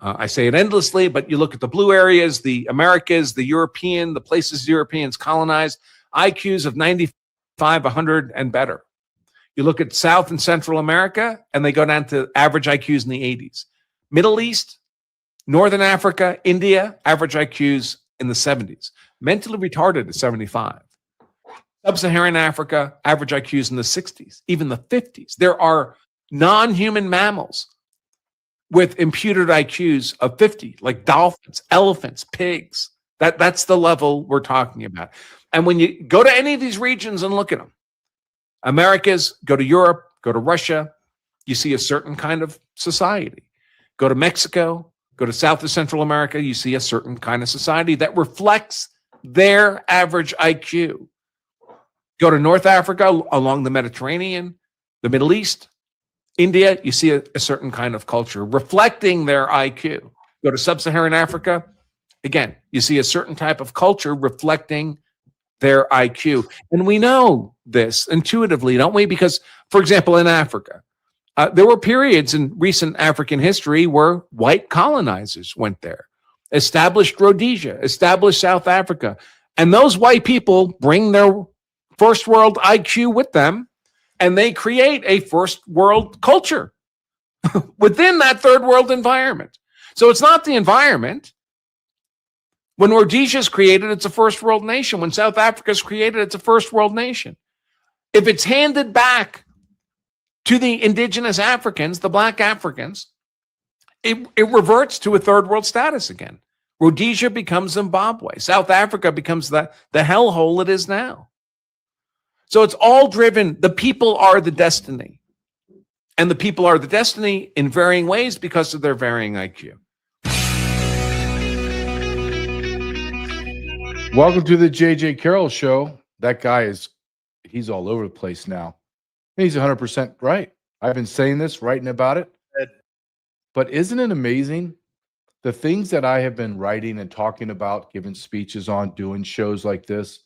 I say it endlessly, but you look at the blue areas, the Americas, the places Europeans colonized, IQs of 95, 100, and better. You look at South and Central America, and they go down to average IQs in the 80s. Middle East, Northern Africa, India, average IQs in the 70s. Mentally retarded is 75. Sub-Saharan Africa, average IQs in the 60s, even the 50s. There are non-human mammals with imputed IQs of 50, like dolphins, elephants, pigs. That's the level we're talking about. And when you go to any of these regions and look at them, Americas, go to Europe, go to Russia, you see a certain kind of society. Go to Mexico, go to South and Central America, you see a certain kind of society that reflects their average IQ. Go to North Africa, along the Mediterranean, the Middle East, India, you see a certain kind of culture reflecting their IQ. Go to Sub-Saharan Africa, again, you see a certain type of culture reflecting their IQ. And we know this intuitively, don't we? Because, for example, in Africa, there were periods in recent African history where white colonizers went there, established Rhodesia, established South Africa. And those white people bring their first world IQ with them, and they create a first world culture within that third world environment. So it's not the environment. When Rhodesia is created, it's a first world nation. When South Africa is created, it's a first world nation. If it's handed back to the indigenous Africans, the black Africans, it reverts to a third world status again. Rhodesia becomes Zimbabwe. South Africa becomes the hellhole it is now. So it's all driven. The people are the destiny. And the people are the destiny in varying ways because of their varying IQ. Welcome to the JJ Carrell Show. That guy he's all over the place now. He's 100% right. I've been saying this, writing about it. But isn't it amazing? The things that I have been writing and talking about, giving speeches on, doing shows like this,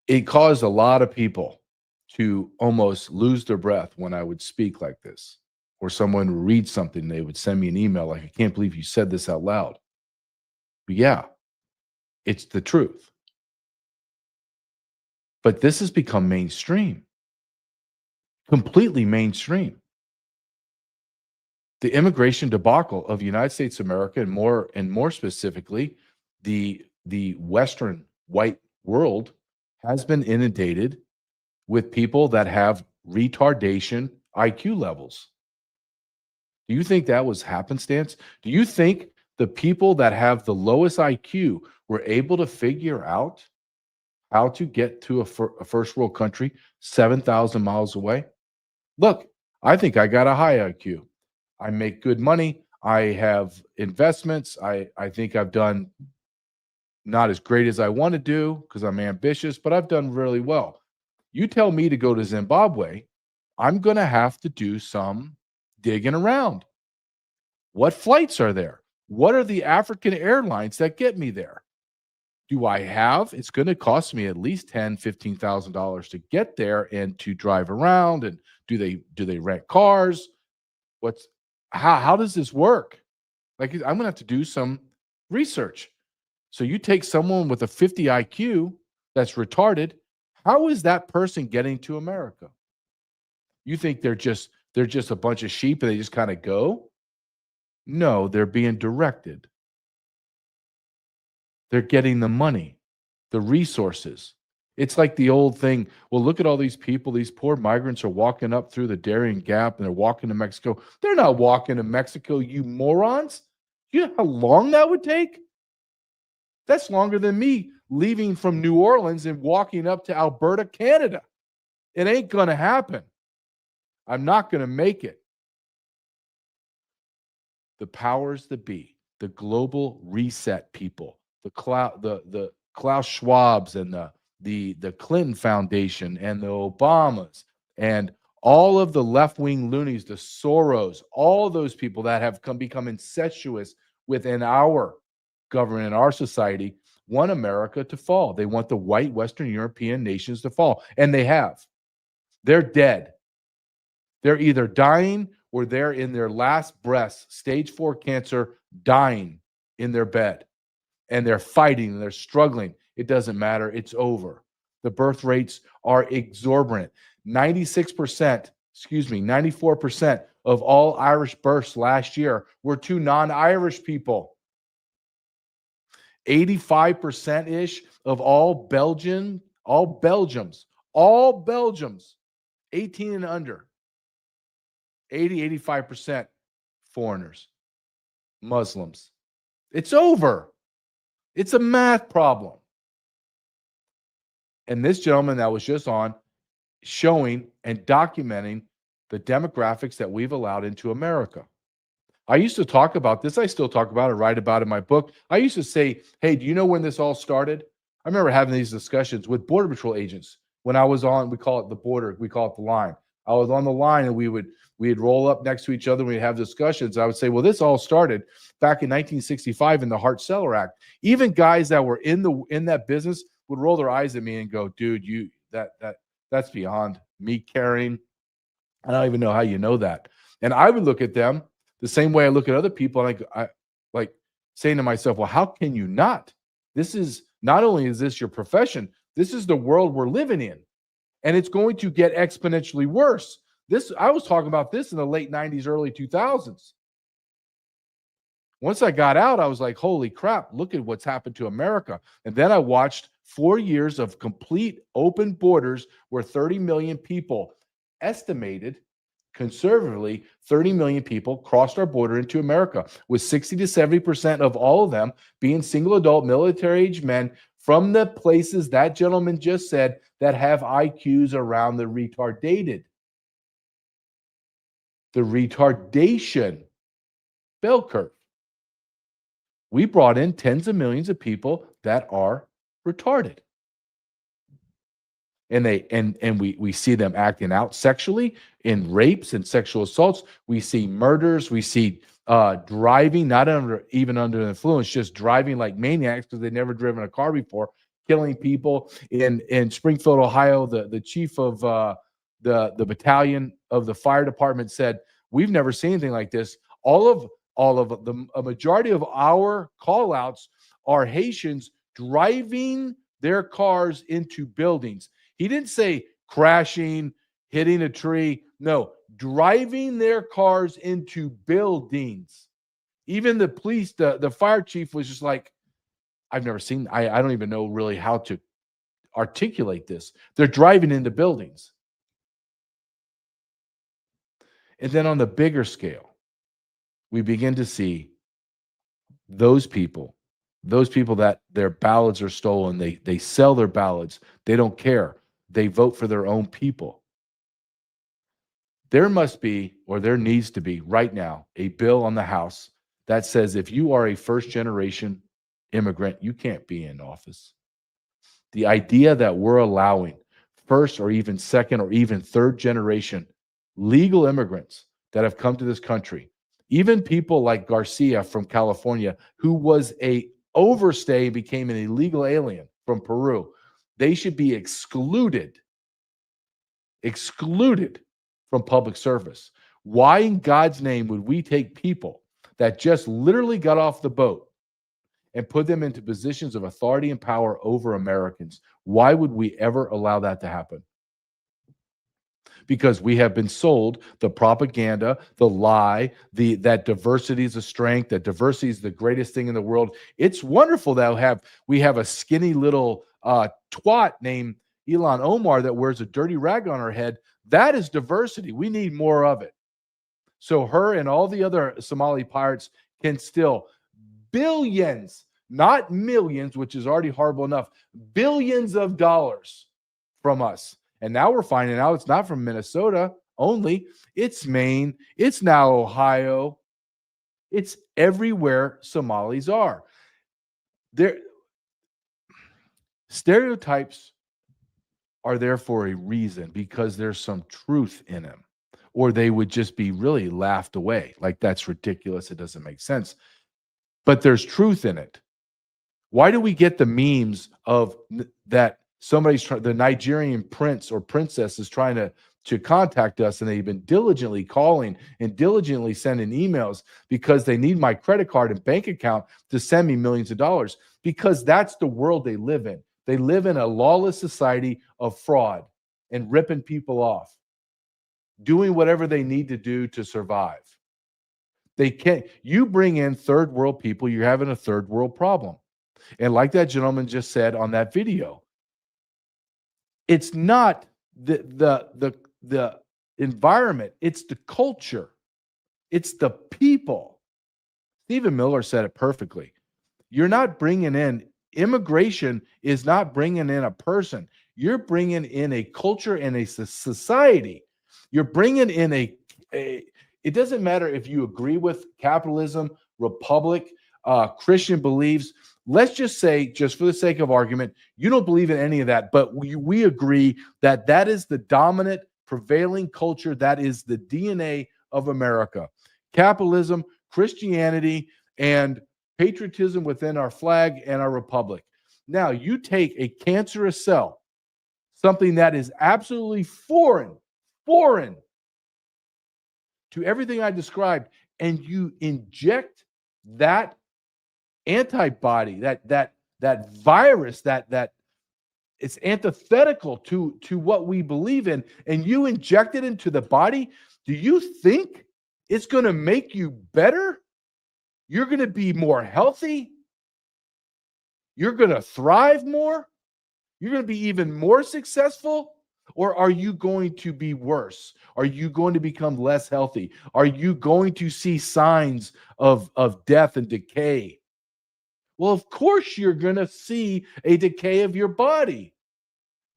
it caused a lot of people to almost lose their breath when I would speak like this, or someone would read something, they would send me an email like, I can't believe you said this out loud. But yeah, it's the truth. But this has become mainstream, completely mainstream. The immigration debacle of the United States of America, and more specifically, the Western white world, has been inundated with people that have retardation IQ levels. Do you think that was happenstance? Do you think the people that have the lowest IQ were able to figure out how to get to a first world country 7,000 miles away? Look, I think I got a high IQ. I make good money. I have investments. I think I've done not as great as I want to do because I'm ambitious, but I've done really well. You tell me to go to Zimbabwe, I'm going to have to do some digging around. What flights are there? What are the African airlines that get me there? Do I have? It's going to cost me at least $10,000, $15,000 to get there and to drive around. And do they rent cars? How does this work? Like, I'm going to have to do some research. So you take someone with a 50 IQ that's retarded. How is that person getting to America? You think they're just a bunch of sheep and they just kind of go? No, they're being directed. They're getting the money, the resources. It's like the old thing. Well, look at all these people. These poor migrants are walking up through the Darien Gap and they're walking to Mexico. They're not walking to Mexico, you morons. You know how long that would take? That's longer than me leaving from New Orleans and walking up to Alberta, Canada. It ain't going to happen. I'm not going to make it. The powers that be, the global reset people, the Klaus Schwabs and the Clinton Foundation and the Obamas and all of the left-wing loonies, the Soros, all of those people that have become incestuous within our government and our society want America to fall. They want the white Western European nations to fall. And they have. They're dead. They're either dying or they're in their last breaths, stage 4 cancer, dying in their bed, and they're fighting and they're struggling. It doesn't matter. It's over. The birth rates are exorbitant. 94% of all Irish births last year were to non-Irish people. 85%-ish of all Belgians, 18 and under, 85% foreigners, Muslims. It's over. It's a math problem. And this gentleman that was just on showing and documenting the demographics that we've allowed into America. I used to talk about this. I still talk about it, write about it in my book. I used to say, hey, do you know when this all started? I remember having these discussions with Border Patrol agents when I was on, we call it the border, we call it the line. I was on the line and we'd roll up next to each other and we'd have discussions. I would say, well, this all started back in 1965 in the Hart-Celler Act. Even guys that were in that business would roll their eyes at me and go, dude, that's beyond me caring. I don't even know how you know that. And I would look at them the same way I look at other people, and I like saying to myself, well, how can you not? This is not only is this your profession, this is the world we're living in, and it's going to get exponentially worse. I was talking about this in the late 90s, early 2000s. Once I got out, I was like, holy crap, look at what's happened to America. And then I watched 4 years of complete open borders where 30 million people, estimated conservatively, 30 million people crossed our border into America, with 60 to 70% of all of them being single adult military-age men from the places that gentleman just said that have IQs around the retardated. The retardation bell curve. We brought in tens of millions of people that are retarded. And we see them acting out sexually in rapes and sexual assaults. We see murders. We see driving, not even under influence, just driving like maniacs because they've never driven a car before, killing people. In Springfield, Ohio, the chief of the battalion of the fire department said, "We've never seen anything like this. A majority of our call outs are Haitians driving their cars into buildings." He didn't say crashing, hitting a tree. No, driving their cars into buildings. Even the police, the fire chief was just like, I've never seen, I don't even know really how to articulate this. They're driving into buildings. And then on the bigger scale, we begin to see those people that their ballots are stolen. They sell their ballots. They don't care. They vote for their own people. There must be, or there needs to be right now, a bill on the House that says if you are a first-generation immigrant, you can't be in office. The idea that we're allowing first or even second or even third-generation legal immigrants that have come to this country, even people like Garcia from California, who was a overstay, became an illegal alien from Peru, they should be excluded from public service. Why in God's name would we take people that just literally got off the boat and put them into positions of authority and power over Americans? Why would we ever allow that to happen? Because we have been sold the propaganda, the lie, that diversity is a strength, that diversity is the greatest thing in the world. It's wonderful that we have a skinny little twat named Ilhan Omar that wears a dirty rag on her head. That is diversity. We need more of it. So her and all the other Somali pirates can steal billions, not millions, which is already horrible enough, billions of dollars from us. And now we're finding out it's not from Minnesota only. It's Maine. It's now Ohio. It's everywhere Somalis are. Stereotypes are there for a reason, because there's some truth in them, or they would just be really laughed away. Like, that's ridiculous. It doesn't make sense. But there's truth in it. Why do we get the memes of that? The Nigerian prince or princess is trying to contact us, and they've been diligently calling and diligently sending emails because they need my credit card and bank account to send me millions of dollars, because that's the world they live in. They live in a lawless society of fraud and ripping people off, doing whatever they need to do to survive. They can't. You bring in third world people, you're having a third world problem. And like that gentleman just said on that video, it's not the environment, it's the culture, it's the people. Stephen Miller said it perfectly. You're not bringing in immigration, is not bringing in a person. You're bringing in a culture and a society. You're bringing in a it doesn't matter if you agree with capitalism, republic, Christian beliefs. Let's just say, just for the sake of argument, you don't believe in any of that, but we agree that that is the dominant prevailing culture. That is the DNA of America. Capitalism, Christianity, and patriotism within our flag and our republic. Now, you take a cancerous cell, something that is absolutely foreign to everything I described, and you inject that antibody, that virus, that it's antithetical to what we believe in, and you inject it into the body. Do you think it's going to make you better? You're going to be more healthy? You're going to thrive more? You're going to be even more successful? Or are you going to be worse? Are you going to become less healthy? Are you going to see signs of death and decay? Well, of course you're going to see a decay of your body.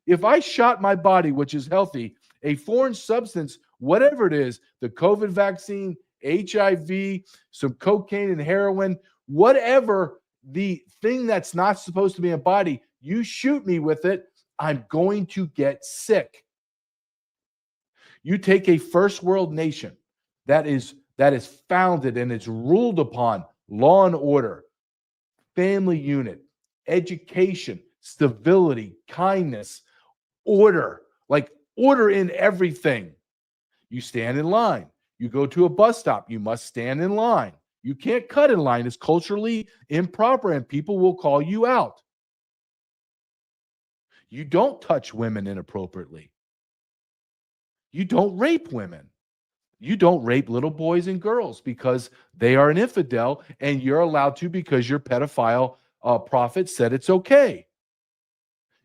If I shot my body, which is healthy, a foreign substance, whatever it is, the COVID vaccine, HIV, some cocaine and heroin, whatever the thing that's not supposed to be in a body, you shoot me with it, I'm going to get sick. You take a first world nation that is founded and it's ruled upon law and order, family unit, education, stability, kindness, order, like order in everything. You stand in line. You go to a bus stop, you must stand in line. You can't cut in line. It's culturally improper and people will call you out. You don't touch women inappropriately. You don't rape women. You don't rape little boys and girls because they are an infidel and you're allowed to because your pedophile prophet said it's okay.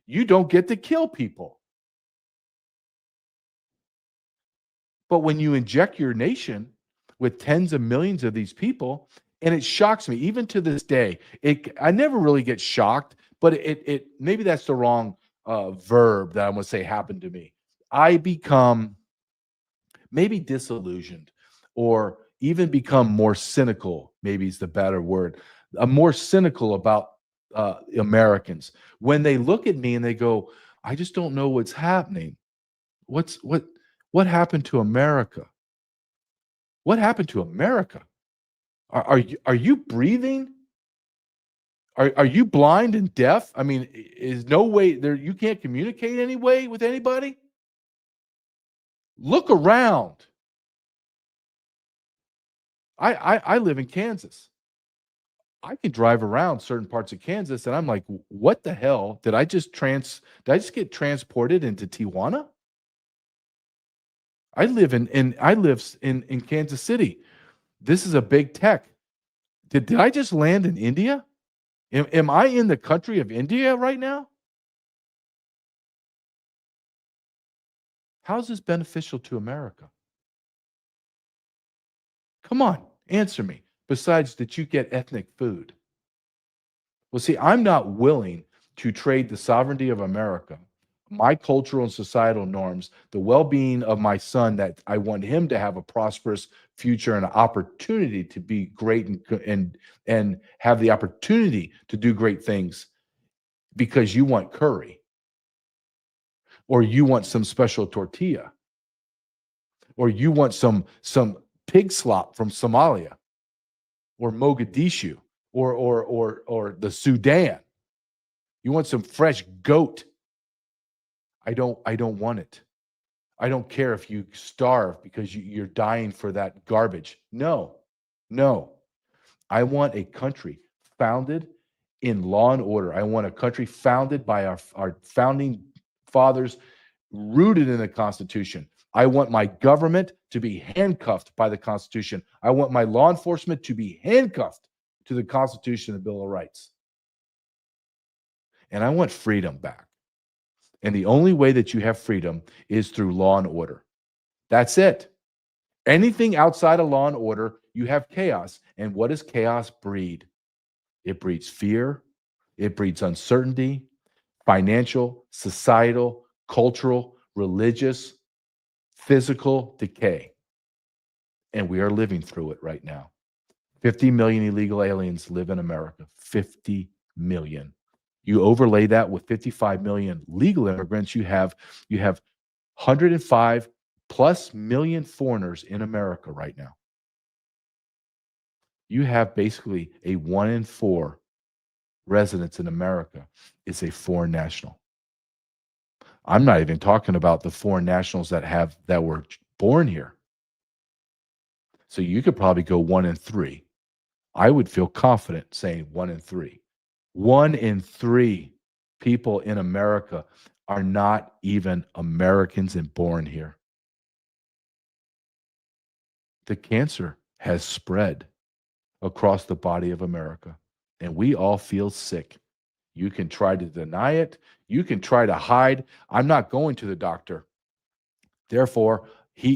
You don't get to kill people. But when you inject your nation with tens of millions of these people, and it shocks me, even to this day, I never really get shocked, but it maybe that's the wrong verb that I want to say happened to me. I become maybe disillusioned or even become more cynical, maybe is the better word. I'm more cynical about Americans when they look at me and they go, I just don't know what's happening. What happened to America? What happened to America? Are you breathing? Are you blind and deaf? I mean, is no way there you can't communicate anyway with anybody? Look around. I live in Kansas. I can drive around certain parts of Kansas and I'm like, what the hell? Did I just get transported into Tijuana? I live in Kansas City. This is a big tech. Did I just land in India? Am I in the country of India right now? How is this beneficial to America? Come on, answer me. Besides that you get ethnic food. Well, see, I'm not willing to trade the sovereignty of America, my cultural and societal norms, the well-being of my son, that I want him to have a prosperous future and an opportunity to be great and have the opportunity to do great things because you want curry or you want some special tortilla or you want some pig slop from Somalia or Mogadishu or the Sudan. You want some fresh goat. I don't want it. I don't care if you starve because you're dying for that garbage. No, no. I want a country founded in law and order. I want a country founded by our founding fathers, rooted in the Constitution. I want my government to be handcuffed by the Constitution. I want my law enforcement to be handcuffed to the Constitution and the Bill of Rights. And I want freedom back. And the only way that you have freedom is through law and order. That's it. Anything outside of law and order, you have chaos. And what does chaos breed? It breeds fear. It breeds uncertainty, financial, societal, cultural, religious, physical decay. And we are living through it right now. 50 million illegal aliens live in America. 50 million. You overlay that with 55 million legal immigrants, you have 105 plus million foreigners in America right now. You have basically a 1 in 4 residents in America is a foreign national. I'm not even talking about the foreign nationals that were born here. So you could probably go 1 in 3. I would feel confident saying 1 in 3. 1 in 3 people in America are not even Americans and born here. The cancer has spread across the body of America, and we all feel sick. You can try to deny it. You can try to hide. I'm not going to the doctor. Therefore,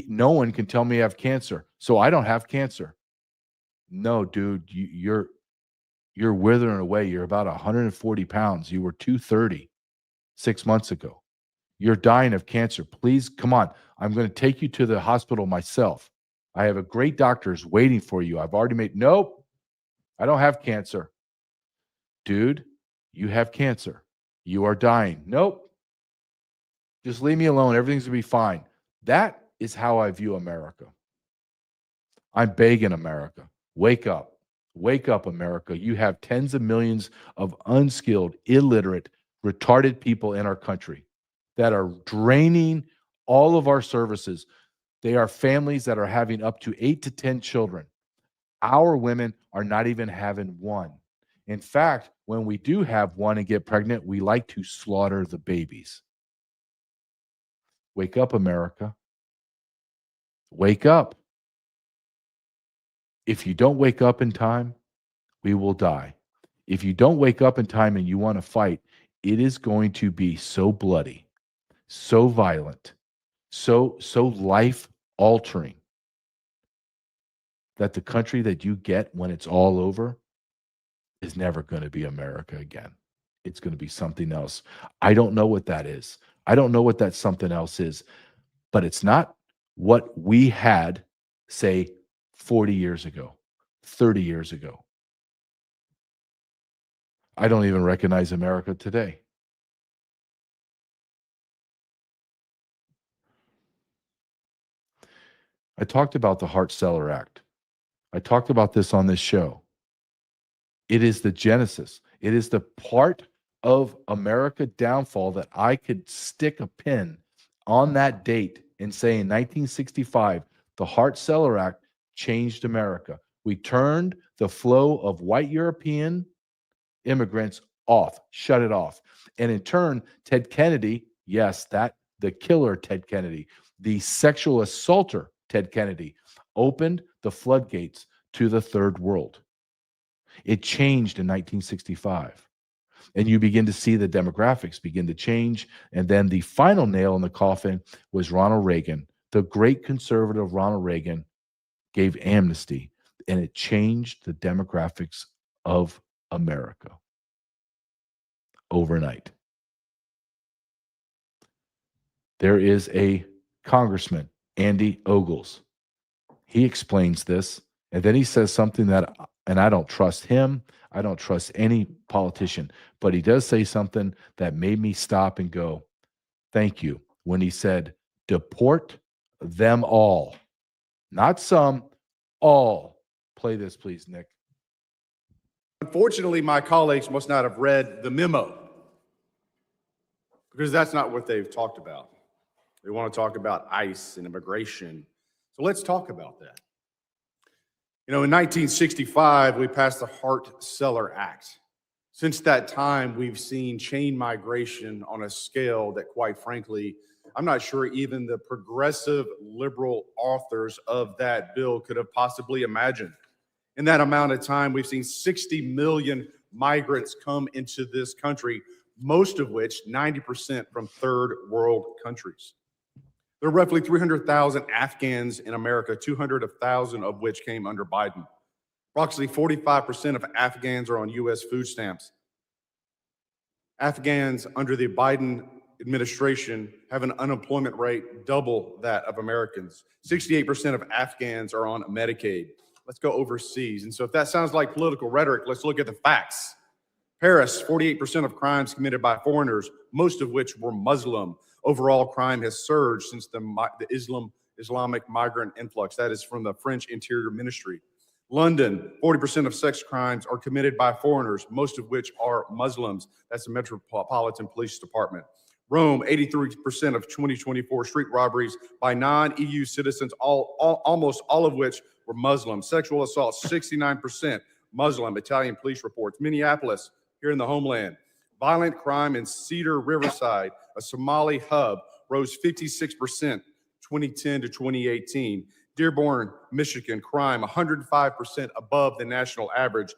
no one can tell me I have cancer, so I don't have cancer. No, dude, you're withering away. You're about 140 pounds. You were 230 6 months ago. You're dying of cancer. Please, come on. I'm going to take you to the hospital myself. I have a great doctors waiting for you. I've already nope, I don't have cancer. Dude, you have cancer. You are dying. Nope. Just leave me alone. Everything's going to be fine. That is how I view America. I'm begging America. Wake up. Wake up, America. You have tens of millions of unskilled, illiterate, retarded people in our country that are draining all of our services. They are families that are having up to 8 to 10 children. Our women are not even having one. In fact, when we do have one and get pregnant, we like to slaughter the babies. Wake up, America. Wake up. If you don't wake up in time, we will die. If you don't wake up in time and you want to fight, it is going to be so bloody, so violent, so life altering that the country that you get when it's all over is never going to be America again. It's going to be something else. I don't know what that is. I don't know what that something else is, but it's not what we had, say, 40 years ago, 30 years ago. I don't even recognize America today. I talked about the Hart-Celler Act. I talked about this on this show. It is the genesis. It is the part of America downfall that I could stick a pin on that date and say in 1965, the Hart-Celler Act changed America. We turned the flow of white European immigrants off, shut it off. And in turn, Ted Kennedy, yes, the killer Ted Kennedy, the sexual assaulter Ted Kennedy, opened the floodgates to the third world. It changed in 1965. And you begin to see the demographics begin to change. And then the final nail in the coffin was Ronald Reagan. The great conservative Ronald Reagan gave amnesty, and it changed the demographics of America overnight. There is a congressman, Andy Ogles. He explains this, and then he says something that, and I don't trust him. I don't trust any politician, but he does say something that made me stop and go, thank you, when he said, deport them all. Not some, all. Play this, please, Nick. Unfortunately, my colleagues must not have read the memo, because that's not what they've talked about. They want to talk about ICE and immigration. So let's talk about that. You know, in 1965, we passed the Hart-Celler Act. Since that time, we've seen chain migration on a scale that, quite frankly, I'm not sure even the progressive liberal authors of that bill could have possibly imagined. In that amount of time, we've seen 60 million migrants come into this country, most of which, 90% from third world countries. There are roughly 300,000 Afghans in America, 200,000 of which came under Biden. Approximately 45% of Afghans are on U.S. food stamps. Afghans under the Biden administration have an unemployment rate double that of Americans. 68% of Afghans are on Medicaid. Let's go overseas. And so if that sounds like political rhetoric, let's look at the facts. Paris, 48% of crimes committed by foreigners, most of which were Muslim. Overall crime has surged since the Islamic migrant influx. That is from the French Interior Ministry. London, 40% of sex crimes are committed by foreigners, most of which are Muslims. That's the Metropolitan Police Department. Rome, 83% of 2024 street robberies by non-EU citizens, almost all of which were Muslim. Sexual assaults, 69% Muslim, Italian police reports. Minneapolis, here in the homeland. Violent crime in Cedar Riverside, a Somali hub, rose 56%, 2010 to 2018. Dearborn, Michigan, crime 105% above the national average.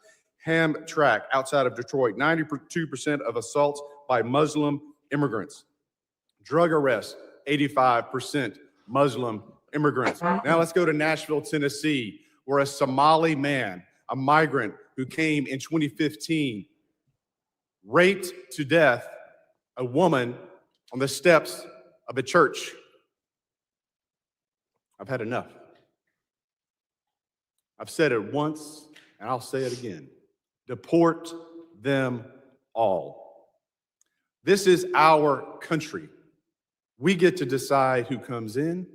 Hamtramck, outside of Detroit, 92% of assaults by Muslim immigrants. Drug arrests, 85% Muslim immigrants. Now let's go to Nashville, Tennessee, where a Somali man, a migrant who came in 2015, raped to death a woman on the steps of a church. I've had enough. I've said it once, and I'll say it again. Deport them all. This is our country. We get to decide who comes in,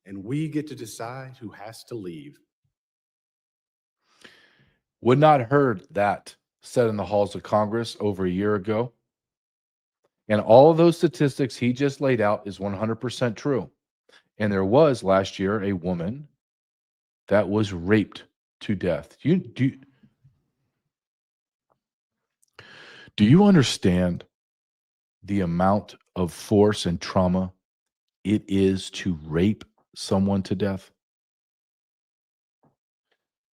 and we get to decide who has to leave. Would not heard that said in the halls of Congress over a year ago. And all of those statistics he just laid out is 100% true. And there was last year a woman that was raped to death. Do you understand the amount of force and trauma it is to rape someone to death?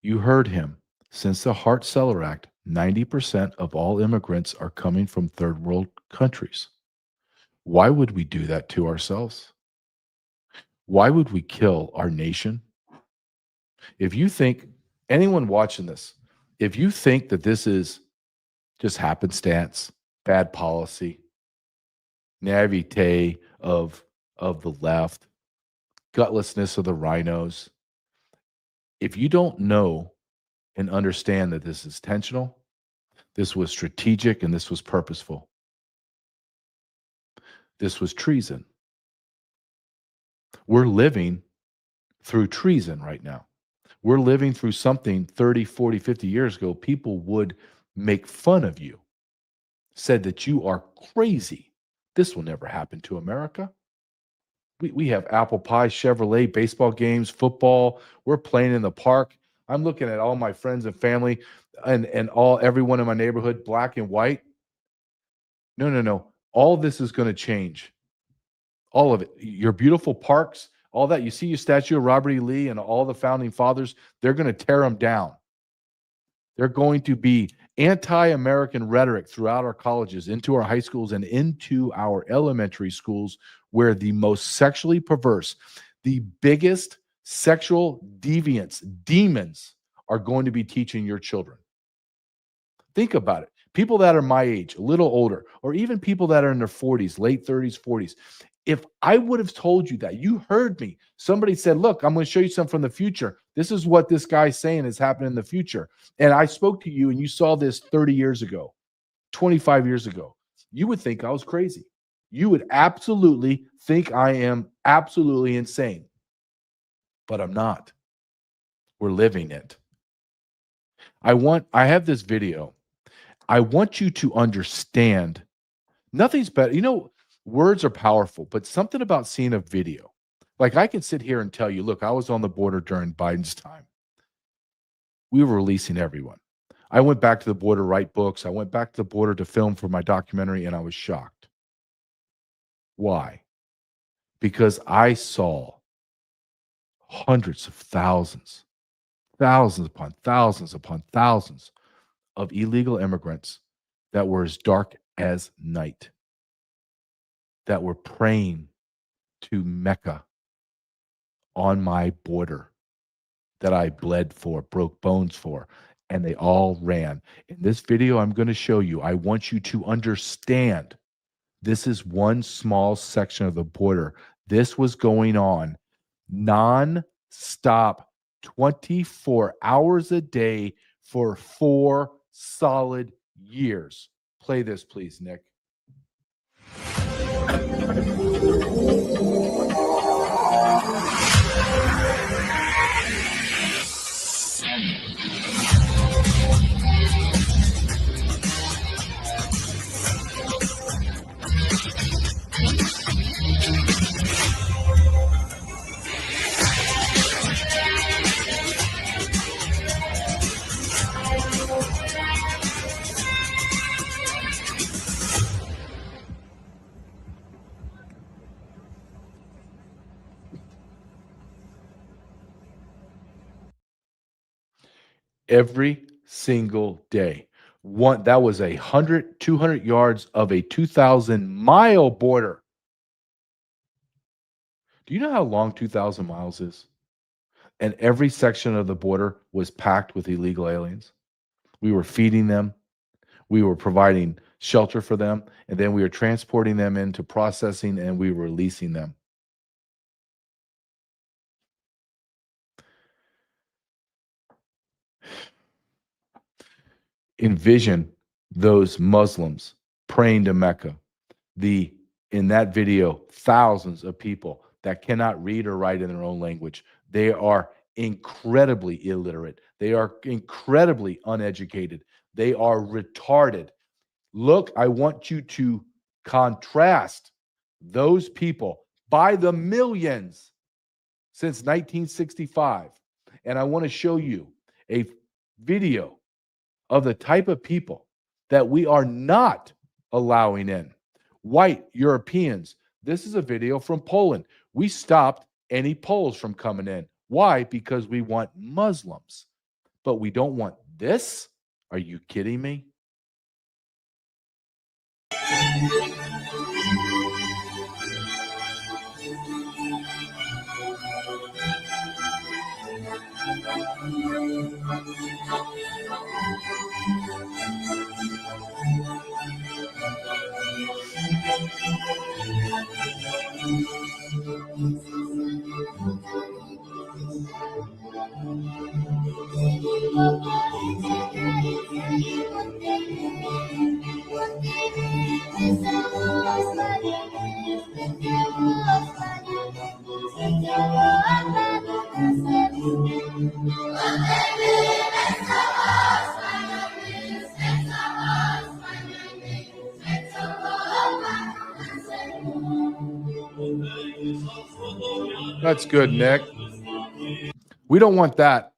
You heard him. Since the Hart-Celler Act, 90% of all immigrants are coming from third world countries. Why would we do that to ourselves? Why would we kill our nation? If you think, anyone watching this, if you think that this is just happenstance, bad policy, naivete of the left, gutlessness of the rhinos, if you don't know and understand that this is intentional, this was strategic, and this was purposeful, this was treason. We're living through treason right now. We're living through something 30, 40, 50 years ago. People would make fun of you, said that you are crazy. This will never happen to America. We have apple pie, Chevrolet, baseball games, football. We're playing in the park. I'm looking at all my friends and family and everyone in my neighborhood, black and white. No. All this is going to change. All of it. Your beautiful parks, all that. You see your statue of Robert E. Lee and all the founding fathers, they're going to tear them down. They're going to be anti-American rhetoric throughout our colleges, into our high schools, and into our elementary schools, where the most sexually perverse, the biggest sexual deviants, demons, are going to be teaching your children. Think about it. People that are my age, a little older, or even people that are in their 40s, late 30s, 40s. If I would have told you that, you heard me. Somebody said, look, I'm going to show you something from the future. This is what this guy's saying is happening in the future. And I spoke to you and you saw this 30 years ago, 25 years ago. You would think I was crazy. You would absolutely think I am absolutely insane. But I'm not. We're living it. I have this video. I want you to understand nothing's better. You know, Words are powerful, but something about seeing a video. Like I can sit here and tell you, look, I was on the border during Biden's time. We were releasing everyone. I went back to the border to write books. I went back to the border to film for my documentary, and I was shocked. Why? Because I saw hundreds of thousands upon thousands of illegal immigrants that were as dark as night, that were praying to Mecca on my border, that I bled for, broke bones for, and they all ran. In this video I'm going to show you, I want you to understand this is one small section of the border. This was going on non-stop, 24 hours a day for 4 solid years. Play this, please, Nick. Every single day. That was 100, 200 yards of a 2,000-mile border. Do you know how long 2,000 miles is? And every section of the border was packed with illegal aliens. We were feeding them. We were providing shelter for them. And then we were transporting them into processing, and we were releasing them. Envision those Muslims praying to Mecca. In that video, thousands of people that cannot read or write in their own language. They are incredibly illiterate. They are incredibly uneducated. They are retarded. Look, I want you to contrast those people by the millions since 1965. And I want to show you a video of the type of people that we are not allowing in. White Europeans. This is a video from Poland. We stopped any Poles from coming in. Why? Because we want Muslims, but we don't want this? Are you kidding me? That's good, Nick. We don't want that.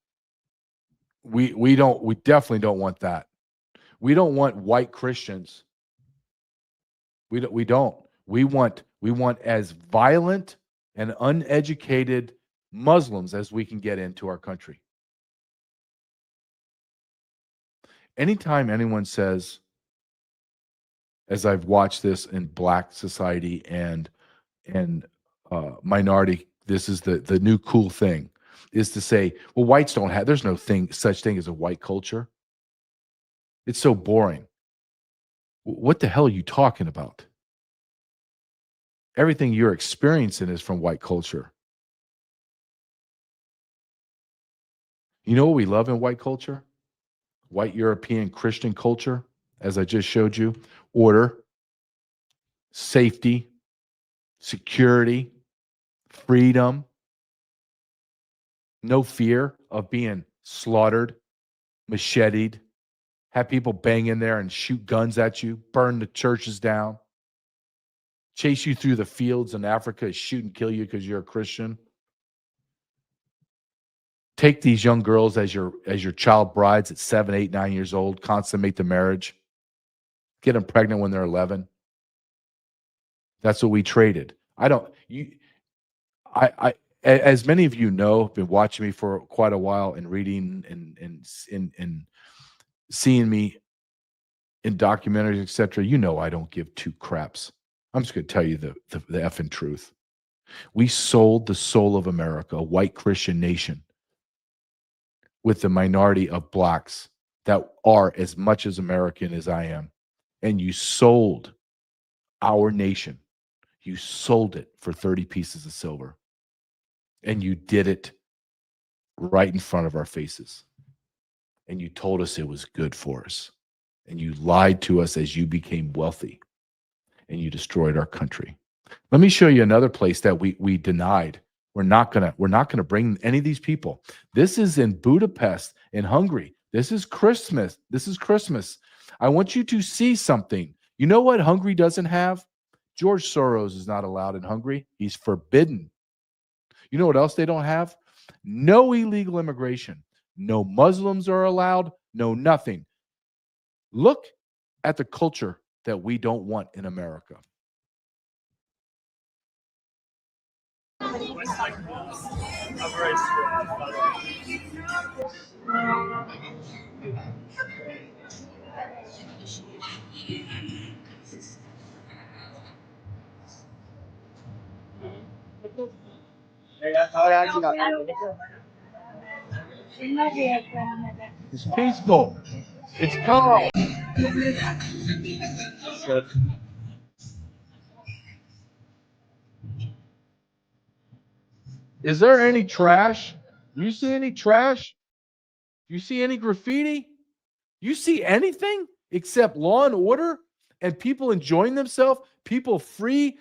We definitely don't want that. We don't want white Christians. We don't. We want as violent and uneducated Muslims as we can get into our country. Anytime anyone says, as I've watched this in Black society and minority, this is the new cool thing, is to say, well, whites don't have, there's no such thing as a white culture. It's so boring. What the hell are you talking about? Everything you're experiencing is from white culture. You know what we love in white culture? White European Christian culture, as I just showed you: order, safety, security, freedom, no fear of being slaughtered, macheted, have people bang in there and shoot guns at you, burn the churches down, chase you through the fields in Africa, shoot and kill you because you're a Christian. Take these young girls as your child brides at 7, 8, 9 years old, consummate the marriage, get them pregnant when they're 11. That's what we traded. As many of you know, have been watching me for quite a while and reading and seeing me in documentaries, etc. You know I don't give two craps. I'm just going to tell you the effing truth. We sold the soul of America, a white Christian nation, with the minority of blacks that are as much as American as I am. And you sold our nation. You sold it for 30 pieces of silver. And you did it right in front of our faces. And you told us it was good for us. And you lied to us as you became wealthy. And you destroyed our country. Let me show you another place that we denied. We're not gonna bring any of these people. This is in Budapest, in Hungary. This is Christmas. I want you to see something. You know what Hungary doesn't have? George Soros is not allowed in Hungary. He's forbidden. You know what else they don't have? No illegal immigration. No Muslims are allowed. No nothing. Look at the culture that we don't want in America. It's peaceful. It's calm. Is there any trash? You see any trash? You see any graffiti? You see anything except law and order and people enjoying themselves, people free?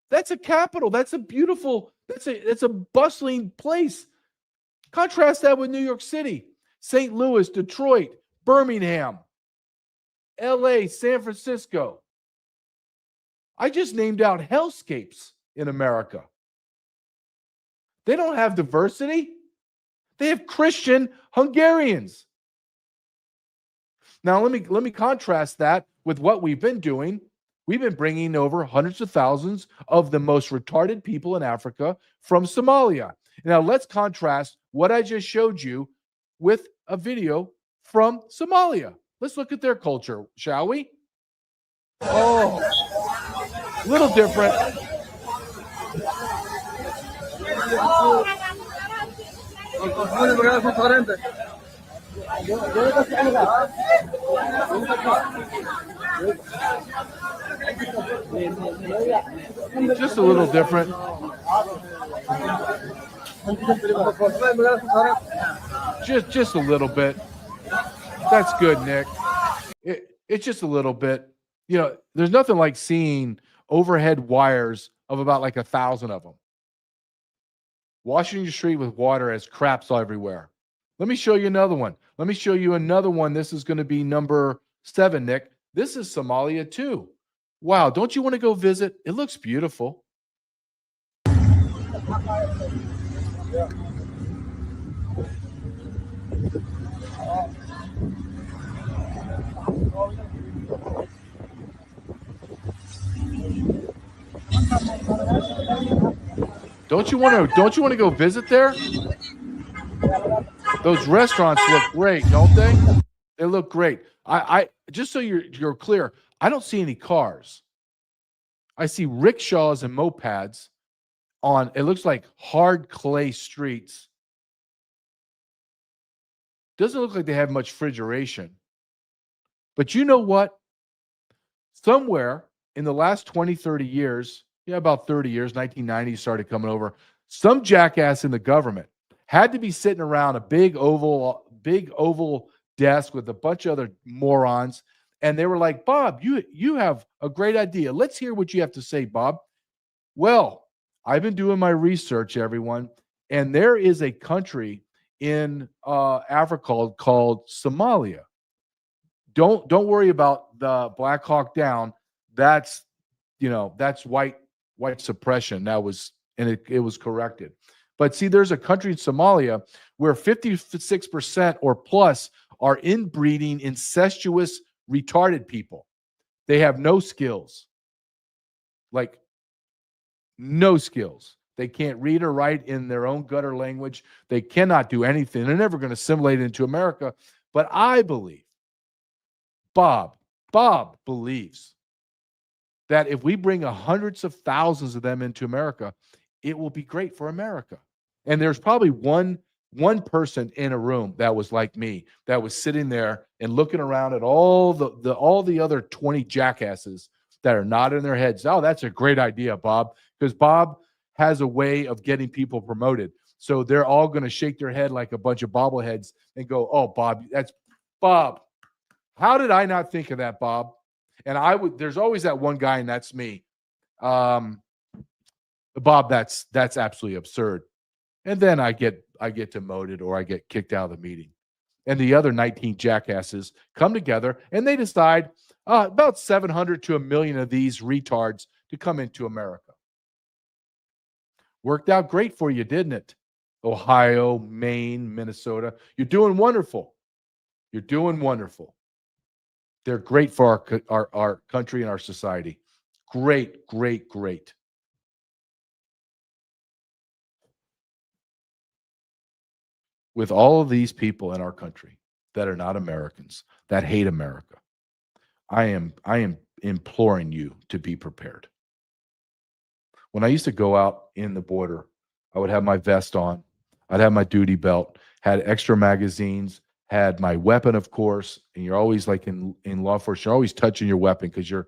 That's a capital. That's a beautiful, that's a bustling place. Contrast that with New York City, St. Louis, Detroit, Birmingham, LA, San Francisco. I just named out hellscapes in America. They don't have diversity. They have Christian Hungarians. Now, let me contrast that with what we've been doing. We've been bringing over hundreds of thousands of the most retarded people in Africa from Somalia. Now, let's contrast what I just showed you with a video from Somalia. Let's look at their culture, shall we? Oh, a little different. Just a little different. Just a little bit. That's good, Nick. It's just a little bit. You know, there's nothing like seeing overhead wires of about like 1,000 of them. Washing your street with water as craps everywhere. Let me show you another one. This is going to be number 7, Nick. This is Somalia too. Wow, don't you want to go visit? It looks beautiful. Don't you want to go visit there? Those restaurants look great, don't they? They look great. I just so you're clear, I don't see any cars. I see rickshaws and mopeds on, it looks like hard clay streets. Doesn't look like they have much refrigeration. But you know what? Somewhere in the last 20, 30 years, about 30 years, 1990s started coming over, some jackass in the government had to be sitting around a big oval desk with a bunch of other morons. And they were like, Bob, you have a great idea. Let's hear what you have to say, Bob. Well, I've been doing my research, everyone. And there is a country in Africa called Somalia. Don't worry about the Black Hawk Down. That's that's white suppression. It was corrected. But see, there's a country in Somalia where 56% or plus are inbreeding incestuous, retarded people. They have no skills, like no skills. They can't read or write in their own gutter language. They cannot do anything. They're never going to assimilate into America. But I believe, Bob believes that if we bring hundreds of thousands of them into America, it will be great for America. And there's probably one person in a room that was like me, that was sitting there and looking around at all the other 20 jackasses that are nodding their heads. Oh, that's a great idea, Bob, because Bob has a way of getting people promoted. So they're all going to shake their head like a bunch of bobbleheads and go, "Oh, Bob, that's Bob. How did I not think of that, Bob?" And there's always that one guy, and that's me. Bob, that's absolutely absurd. And then I get demoted or I get kicked out of the meeting. And the other 19 jackasses come together and they decide about 700 to 1 million of these retards to come into America. Worked out great for you, didn't it? Ohio, Maine, Minnesota. You're doing wonderful. You're doing wonderful. They're great for our country and our society. Great, great, great. With all of these people in our country that are not Americans, that hate America, I am imploring you to be prepared. When I used to go out in the border, I would have my vest on, I'd have my duty belt, had extra magazines, had my weapon, of course, and you're always like in law enforcement, you're always touching your weapon because your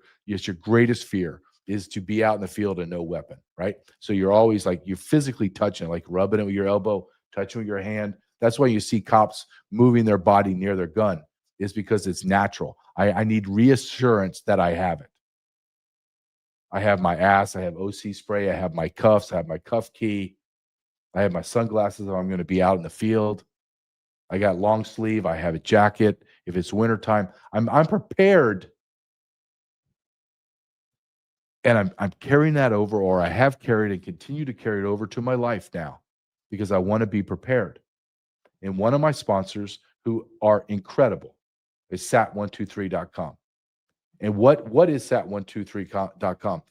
greatest fear is to be out in the field and no weapon, right? So you're always like, you're physically touching, like rubbing it with your elbow, touching with your hand. That's why you see cops moving their body near their gun, is because it's natural. I need reassurance that I have it. I have my ass, I have OC spray, I have my cuffs, I have my cuff key, I have my sunglasses if I'm going to be out in the field. I got long sleeve, I have a jacket. If it's wintertime, I'm prepared. And I'm carrying that over, or I have carried and continue to carry it over to my life now because I want to be prepared. And one of my sponsors who are incredible is sat123.com. And what is sat123.com?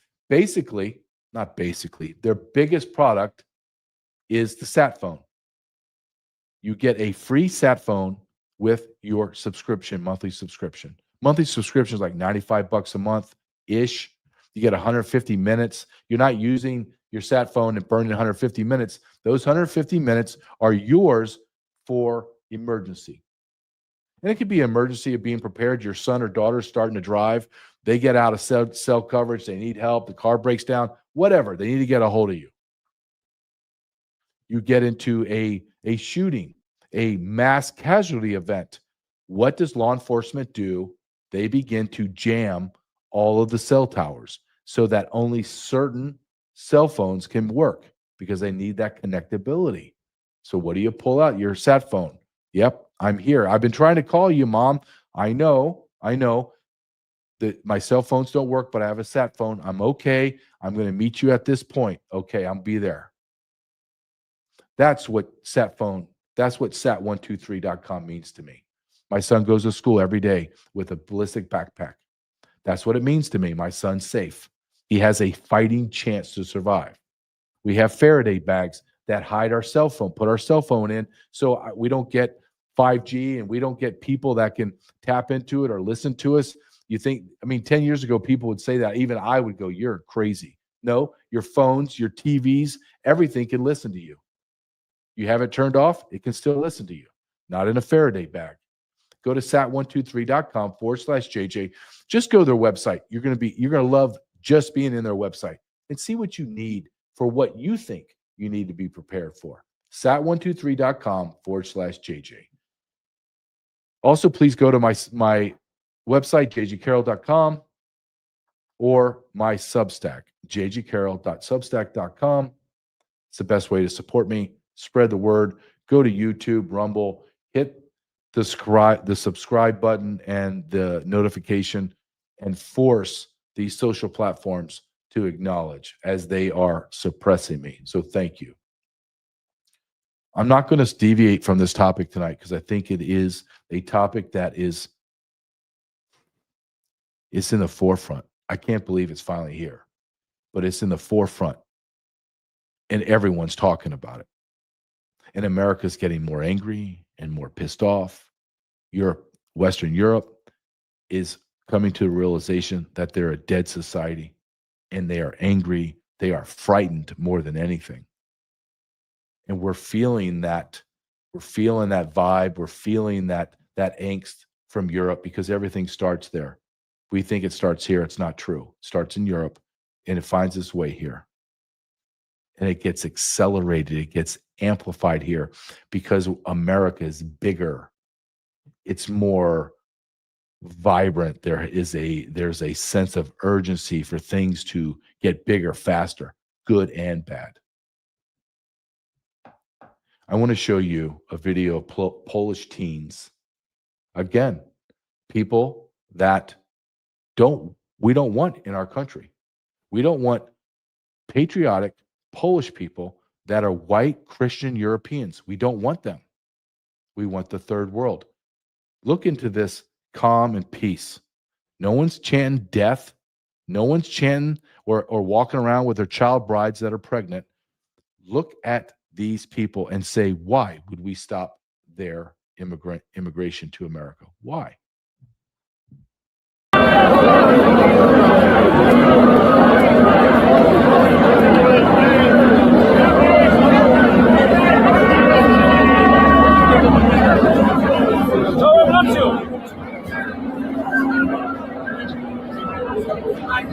Not basically, their biggest product is the sat phone. You get a free sat phone with your subscription, monthly subscription. Monthly subscription is like $95 a month-ish. You get 150 minutes. You're not using your sat phone and burning 150 minutes. Those 150 minutes are yours for emergency. And it could be an emergency of being prepared. Your son or daughter is starting to drive. They get out of cell coverage. They need help. The car breaks down. Whatever. They need to get a hold of you. You get into a shooting, a mass casualty event. What does law enforcement do? They begin to jam all of the cell towers so that only certain cell phones can work because they need that connectability. So what do you pull out? Your sat phone. Yep, I'm here. I've been trying to call you, Mom. I know that my cell phones don't work, but I have a sat phone. I'm okay. I'm going to meet you at this point. Okay, I'll be there. That's what sat123.com means to me. My son goes to school every day with a ballistic backpack. That's what it means to me. My son's safe. He has a fighting chance to survive. We have Faraday bags that hide our cell phone, put our cell phone in so we don't get 5G and we don't get people that can tap into it or listen to us. 10 years ago, people would say that. Even I would go, "You're crazy." No, your phones, your TVs, everything can listen to you. You have it turned off, it can still listen to you. Not in a Faraday bag. Go to sat123.com/JJ. Just go to their website. You're going to love just being in their website and see what you need for what you think you need to be prepared for. sat123.com/JJ. Also, please go to my website, jgcarrell.com, or my Substack, jgcarrell.substack.com. It's the best way to support me. Spread the word. Go to YouTube, Rumble, hit the subscribe button and the notification, and force these social platforms to acknowledge as they are suppressing me. So thank you. I'm not going to deviate from this topic tonight because I think it is a topic that is it's in the forefront. I can't believe it's finally here, but it's in the forefront and everyone's talking about it. And America's getting more angry and more pissed off. Europe, Western Europe is coming to the realization that they're a dead society and they are angry. They are frightened more than anything. And we're feeling that. We're feeling that vibe. We're feeling that angst from Europe because everything starts there. We think it starts here. It's not true. It starts in Europe and it finds its way here. And it gets accelerated. It gets amplified here because America is bigger. It's more vibrant. There's a sense of urgency for things to get bigger, faster, good and bad. I want to show you a video of Polish teens. Again, people that we don't want in our country. We don't want patriotic Polish people that are white Christian Europeans. We don't want them. We want the third world. Look into this calm and peace. No one's chanting death. No one's chanting or walking around with their child brides that are pregnant. Look at these people and say, why would we stop their immigration to America? Why?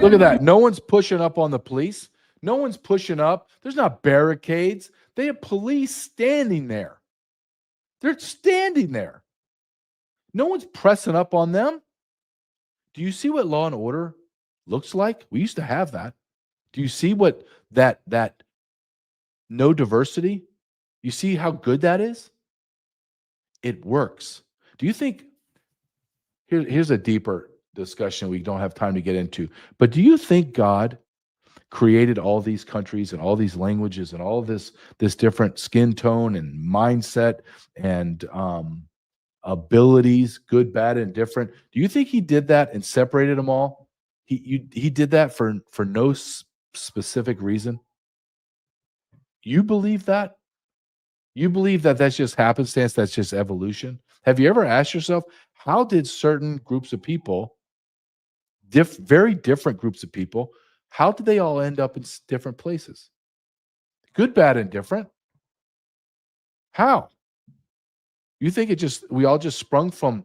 Look at that. No one's pushing up on the police. No one's pushing up. There's not barricades. They have police standing there. They're standing there. No one's pressing up on them. Do you see what law and order looks like? We used to have that. Do you see what that no diversity? You see how good that is? It works. Do you think here's a deeper discussion we don't have time to get into, but do you think God created all these countries and all these languages and all this different skin tone and mindset and abilities, good, bad, and different? Do you think he did that and separated them all? He did that for no specific reason? You believe that? You believe that that's just happenstance, that's just evolution? Have you ever asked yourself, how did certain groups of people, very different groups of people, how did they all end up in different places? Good, bad, and different. How? You think we all just sprung from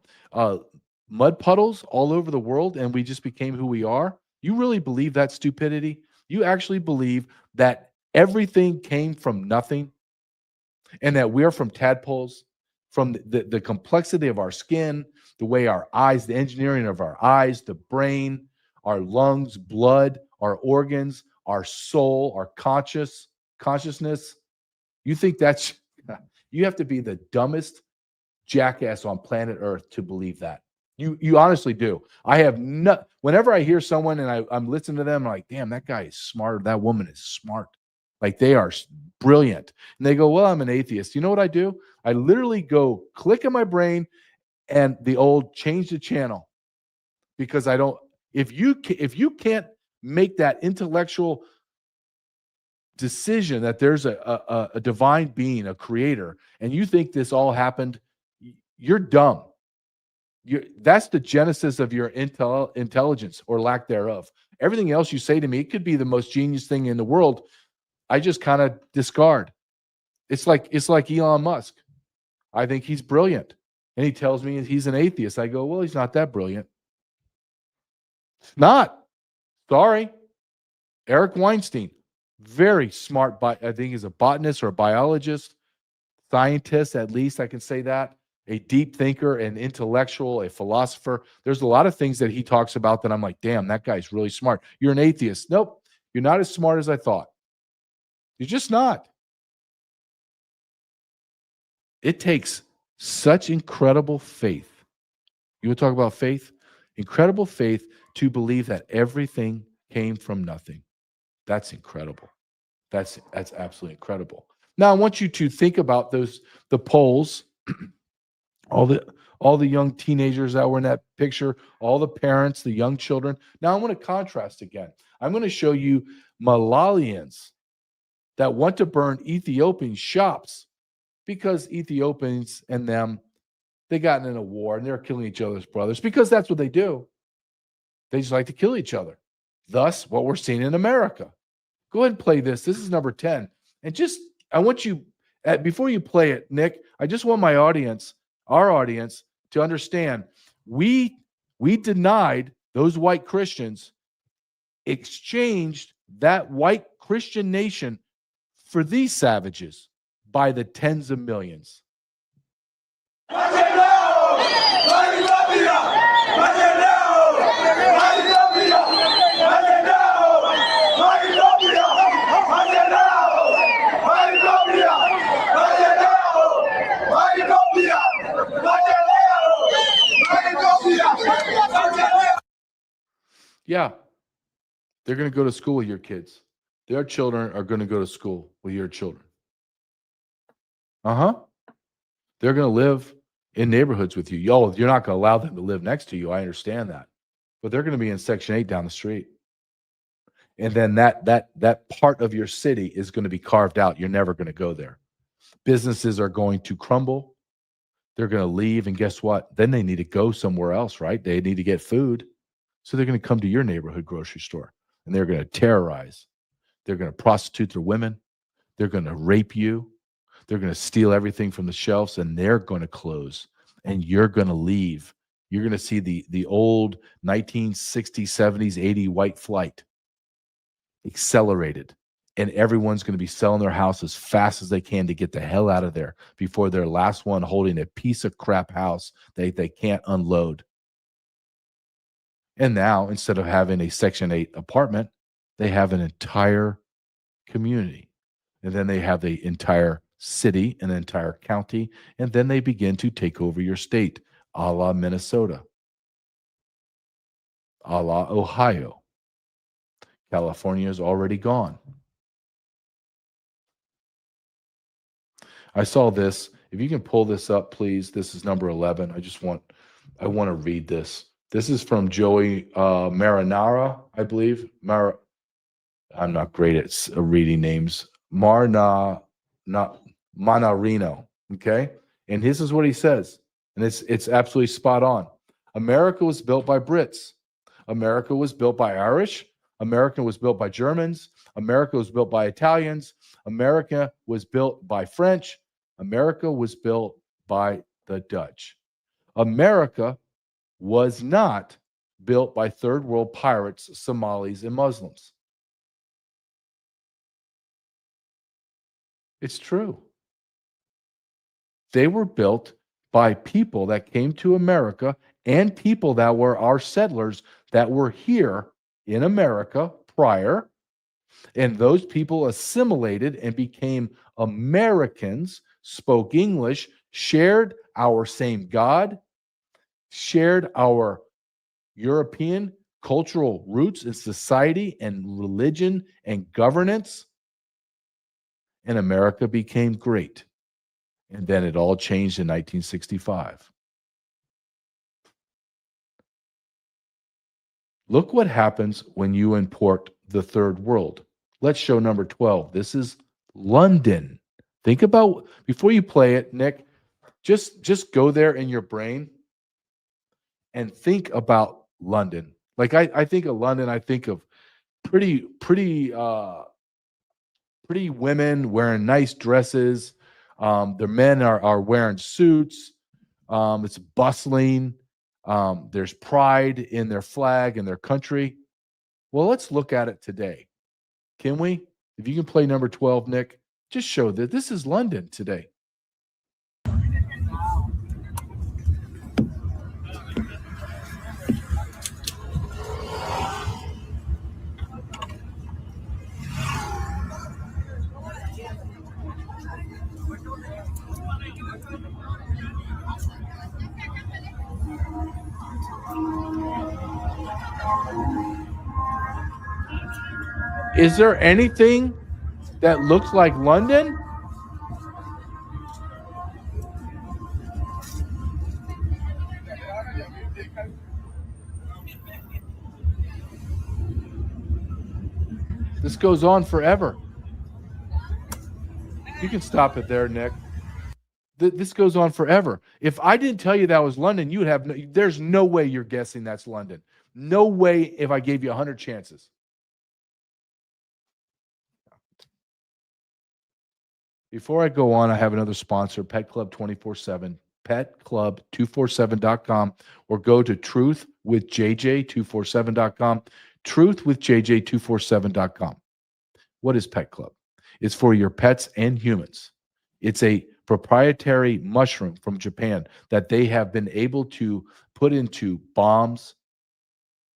mud puddles all over the world and we just became who we are? You really believe that stupidity? You actually believe that everything came from nothing and that we're from tadpoles, from the complexity of our skin, the way our eyes, the engineering of our eyes, the brain, our lungs, blood, our organs, our soul, our consciousness. You think that's, you have to be the dumbest jackass on planet Earth to believe that. You honestly do. I have no, whenever I hear someone and I'm listening to them, I'm like, damn, that guy is smart. That woman is smart. Like they are brilliant. And they go, well, I'm an atheist. You know what I do? I literally go click in my brain and the old change the channel, because I don't, if you can't make that intellectual decision that there's a divine being, a creator, and you think this all happened, you're dumb. That's the genesis of your intelligence or lack thereof. Everything else you say to me, it could be the most genius thing in the world. I just kind of discard. It's like Elon Musk. I think he's brilliant. And he tells me he's an atheist. I go, well, he's not that brilliant. Not. Sorry. Eric Weinstein, very smart. I think he's a botanist or a biologist, scientist, at least I can say that. A deep thinker, an intellectual, a philosopher. There's a lot of things that he talks about that I'm like, damn, that guy's really smart. You're an atheist. Nope. You're not as smart as I thought. You're just not. It takes such incredible faith. You would talk about faith? Incredible faith to believe that everything came from nothing. That's incredible. That's absolutely incredible. Now I want you to think about the polls, all the young teenagers that were in that picture, all the parents, the young children. Now I want to contrast again. I'm going to show you Malalians that want to burn Ethiopian shops because Ethiopians and them, they got in a war and they're killing each other's brothers because that's what they do. They just like to kill each other. Thus, what we're seeing in America. Go ahead and play this. This is number 10. And I want you, before you play it, Nick, I just want our audience, to understand we denied those white Christians, exchanged that white Christian nation for these savages by the tens of millions. Yeah, they're going to go to school with your kids. Their children are going to go to school with your children. They're going to live in neighborhoods with you. You're not going to allow them to live next to you. I understand that. But they're going to be in Section 8 down the street. And then that part of your city is going to be carved out. You're never going to go there. Businesses are going to crumble. They're going to leave. And guess what? Then they need to go somewhere else, right? They need to get food. So they're going to come to your neighborhood grocery store and they're going to terrorize. They're going to prostitute their women. They're going to rape you. They're going to steal everything from the shelves and they're going to close and you're going to leave. You're going to see the old 1960s, 70s, 80 white flight accelerated. And everyone's going to be selling their house as fast as they can to get the hell out of there before their last one holding a piece of crap house they can't unload. And now, instead of having a Section 8 apartment, they have an entire community. And then they have the entire city, an entire county, and then they begin to take over your state, a la Minnesota, a la Ohio. California is already gone. I saw this. If you can pull this up, please. This is number 11. I want to read this. This is from Joey Marinara, I believe. I'm not great at reading names. Manarino, okay? And this is what he says, and it's absolutely spot on. America was built by Brits. America was built by Irish. America was built by Germans. America was built by Italians. America was built by French. America was built by the Dutch. America was not built by third world pirates, Somalis, and Muslims. It's true. They were built by people that came to America and people that were our settlers that were here in America prior. And those people assimilated and became Americans, spoke English, shared our same God, shared our European cultural roots in society and religion and governance. And America became great. And then it all changed in 1965. Look what happens when you import the third world. Let's show number 12. This is London. Think about, before you play it, Nick, just go there in your brain and think about London. Like I think of London, I think of pretty women wearing nice dresses. Their men are wearing suits. It's bustling. There's pride in their flag and their country. Well, let's look at it today. Can we? If you can play number 12, Nick, just show that this is London today. Is there anything that looks like London? This goes on forever. You can stop it there, Nick. This goes on forever. If I didn't tell you that was London, you would have there's no way you're guessing that's London. No way if I gave you 100 chances. Before I go on, I have another sponsor, Pet Club 24/7, petclub247.com, or go to truthwithjj247.com, truthwithjj247.com. What is Pet Club? It's for your pets and humans. It's a proprietary mushroom from Japan that they have been able to put into bombs,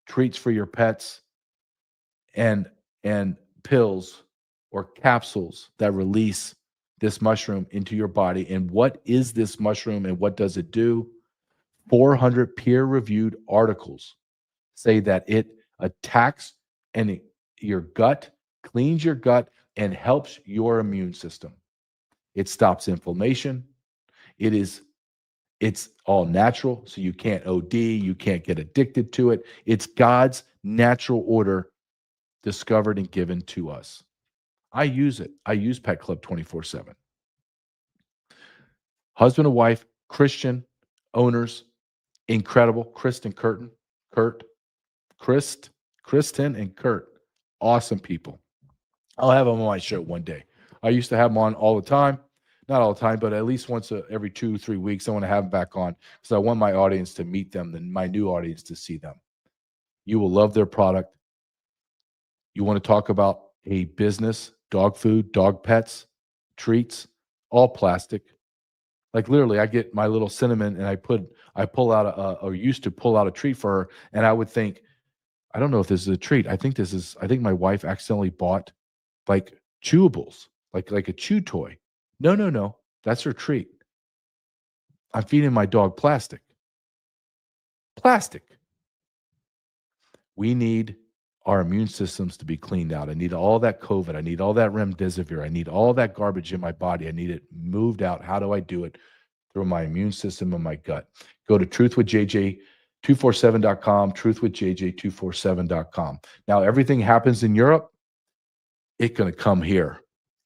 treats for your pets, and pills or capsules that release this mushroom into your body. And what is this mushroom and what does it do? 400 peer-reviewed articles say that it attacks your gut, cleans your gut, and helps your immune system. It stops inflammation. It's all natural, so you can't OD, you can't get addicted to it. It's God's natural order discovered and given to us. I use it. I use Pet Club 24/7. Husband and wife, Christian owners, incredible. Kristen and Kurt, awesome people. I'll have them on my show one day. I used to have them on all the time. Not all the time, but at least once every 2-3 weeks, I want to have them back on because I want my audience to meet them and my new audience to see them. You will love their product. You want to talk about a business, dog food, dog pets, treats, all plastic. Like literally, I get my little Cinnamon and I pull out or used to pull out a treat for her, and I would think, I don't know if this is a treat. I think my wife accidentally bought like chewables, like a chew toy. No, that's her treat. I'm feeding my dog plastic. We need our immune systems to be cleaned out. I need all that COVID. I need all that remdesivir. I need all that garbage in my body. I need it moved out. How do I do it? Through my immune system and my gut. Go to truthwithjj247.com, truthwithjj247.com. Now, everything happens in Europe. It's going to come here.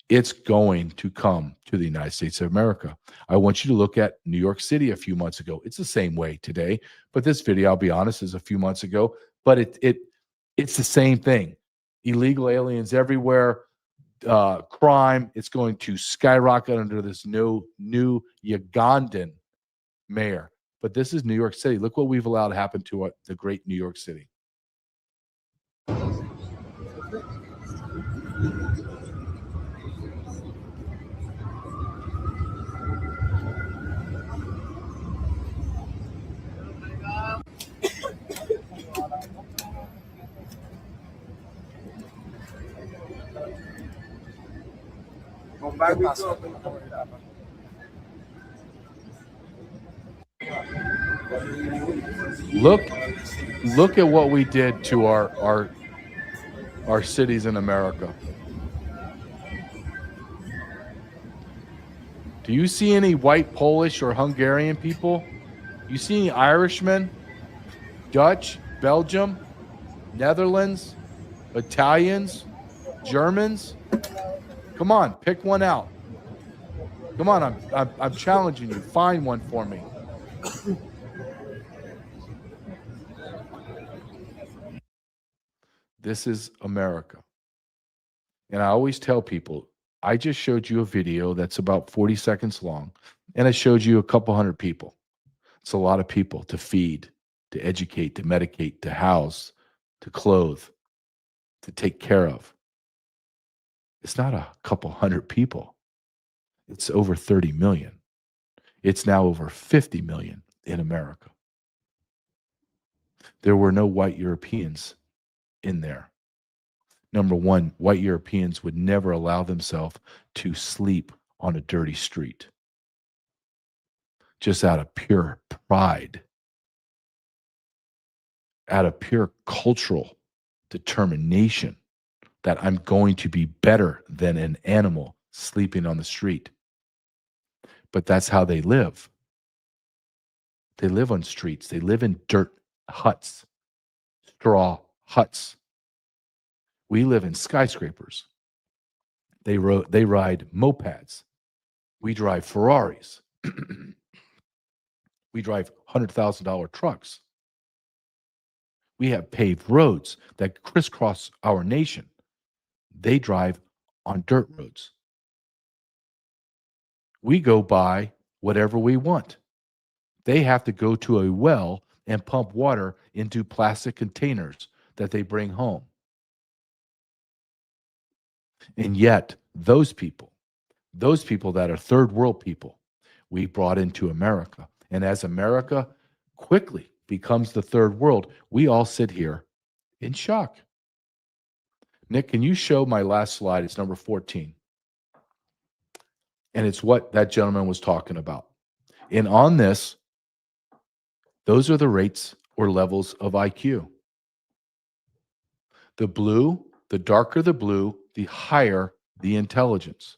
It's going to come to the United States of America. I want you to look at New York City a few months ago. It's the same way today, but this video, I'll be honest, is a few months ago, but it's the same thing. Illegal aliens everywhere, crime. It's going to skyrocket under this new Ugandan mayor. But this is New York City. Look what we've allowed to happen to the great New York City. Look at what we did to our cities in America. Do you see any white Polish or Hungarian people? You see any Irishmen, Dutch, Belgium, Netherlands, Italians, Germans? Come on, pick one out. Come on, I'm challenging you. Find one for me. This is America. And I always tell people, I just showed you a video that's about 40 seconds long, and I showed you a couple hundred people. It's a lot of people to feed, to educate, to medicate, to house, to clothe, to take care of. It's not a couple hundred people. It's over 30 million. It's now over 50 million in America. There were no white Europeans in there. Number one, white Europeans would never allow themselves to sleep on a dirty street. Just out of pure pride, out of pure cultural determination. that I'm going to be better than an animal sleeping on the street. But that's how they live. They live on streets. They live in dirt huts, straw huts. We live in skyscrapers. They ride mopeds. We drive Ferraris. We drive $100,000 trucks. We have paved roads that crisscross our nation. They drive on dirt roads. We go buy whatever we want. They have to go to a well and pump water into plastic containers that they bring home. And yet, those people that are third world people, we brought into America. And as America quickly becomes the third world, we all sit here in shock. Nick, can you show my last slide? It's number 14. And it's what that gentleman was talking about. And on this, those are the rates or levels of IQ. The blue, the darker the blue, the higher the intelligence.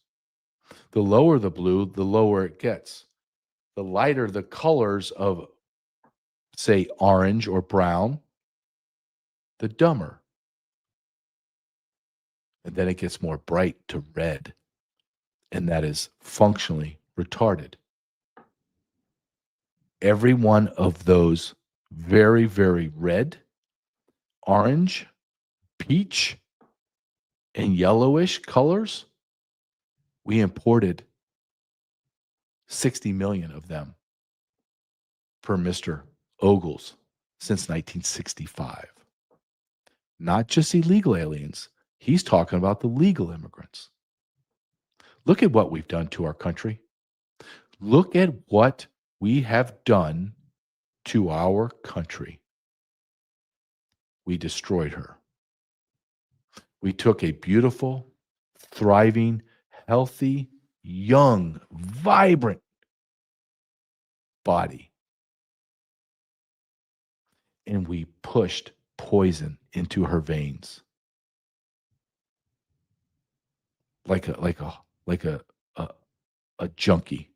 The lower the blue, the lower it gets. The lighter the colors of, say, orange or brown, the dumber. And then it gets more bright to red. And that is functionally retarded. Every one of those very, very red, orange, peach, and yellowish colors, we imported 60 million of them per Mr. Ogles since 1965. Not just illegal aliens. He's talking about the legal immigrants. Look at what we've done to our country. Look at what we have done to our country. We destroyed her. We took a beautiful, thriving, healthy, young, vibrant body, and we pushed poison into her veins. Like a junkie.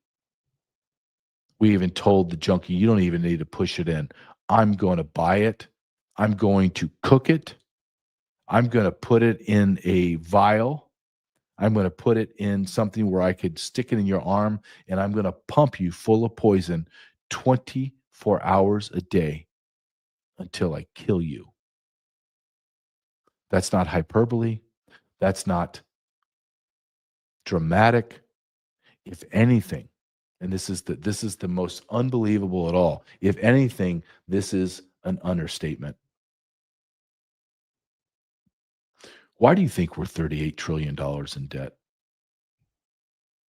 We even told the junkie, you don't even need to push it in. I'm going to buy it. I'm going to cook it. I'm going to put it in a vial. I'm going to put it in something where I could stick it in your arm, and I'm going to pump you full of poison 24 hours a day until I kill you. That's not hyperbole. That's not dramatic. If anything, and this is the most unbelievable at all. If anything, this is an understatement. Why do you think we're $38 trillion in debt?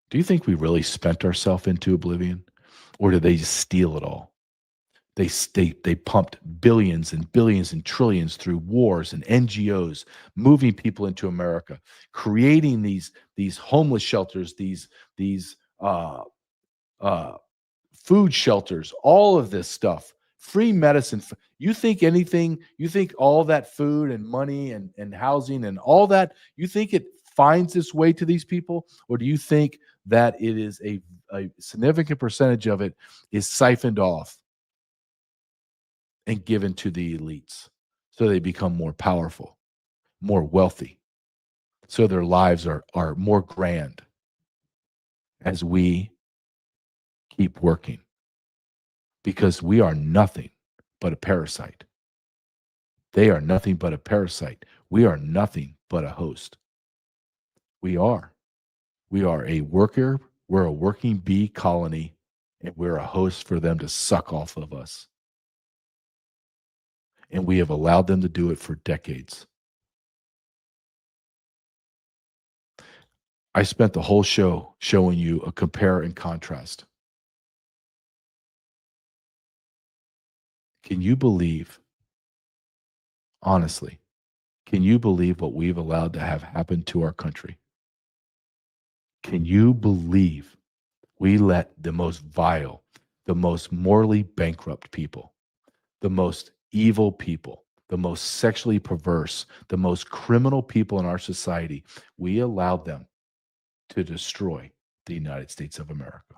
Do you think we really spent ourselves into oblivion? Or did they just steal it all? They pumped billions and billions and trillions through wars and NGOs, moving people into America, creating these homeless shelters, these food shelters, all of this stuff, free medicine. You think all that food and money and housing and all that, you think it finds its way to these people? Or do you think that it is a significant percentage of it is siphoned off and given to the elites so they become more powerful, more wealthy, so their lives are more grand as we keep working? Because we are nothing but a parasite. They are nothing but a parasite. We are nothing but a host. We are. We are a worker. We're a working bee colony, and we're a host for them to suck off of us. And we have allowed them to do it for decades. I spent the whole show showing you a compare and contrast. Can you believe, honestly, can you believe what we've allowed to have happen to our country? Can you believe we let the most vile, the most morally bankrupt people, the most evil people, the most sexually perverse, the most criminal people in our society, we allowed them to destroy the United States of America.